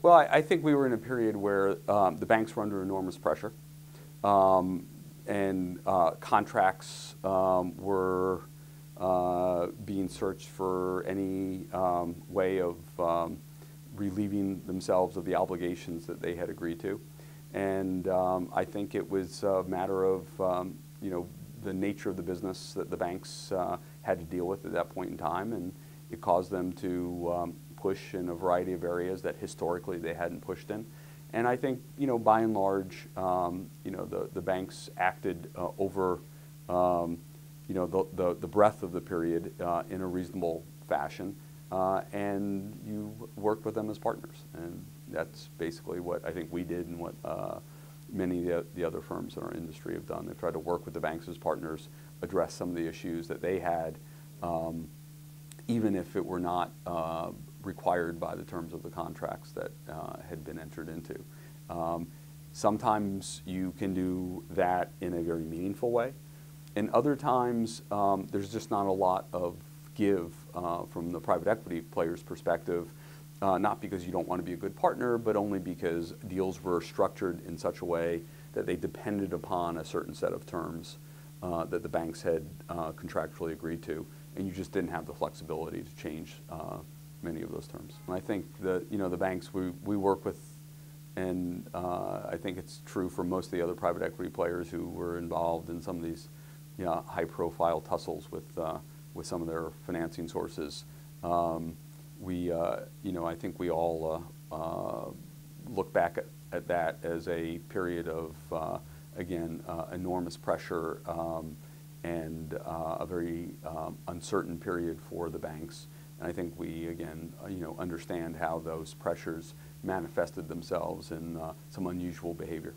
Well, I think we were in a period where the banks were under enormous pressure, and contracts were being searched for any way of relieving themselves of the obligations that they had agreed to. And I think it was a matter of the nature of the business that the banks had to deal with at that point in time, and it caused them to push in a variety of areas that historically they hadn't pushed in. And I think, by and large, the banks acted over, the breadth of the period in a reasonable fashion, and you worked with them as partners. And that's basically what I think we did, and what many of the other firms in our industry have done. They've tried to work with the banks as partners, address some of the issues that they had, even if it were not required by the terms of the contracts that had been entered into. Sometimes you can do that in a very meaningful way, and other times there's just not a lot of give from the private equity player's perspective, not because you don't want to be a good partner, but only because deals were structured in such a way that they depended upon a certain set of terms that the banks had contractually agreed to, and you just didn't have the flexibility to change many of those terms. And I think the banks we work with, and I think it's true for most of the other private equity players who were involved in some of these high-profile tussles with some of their financing sources. I think we all look back at that as a period of, again, enormous pressure and a very uncertain period for the banks. And I think we, again, understand how those pressures manifested themselves in some unusual behavior.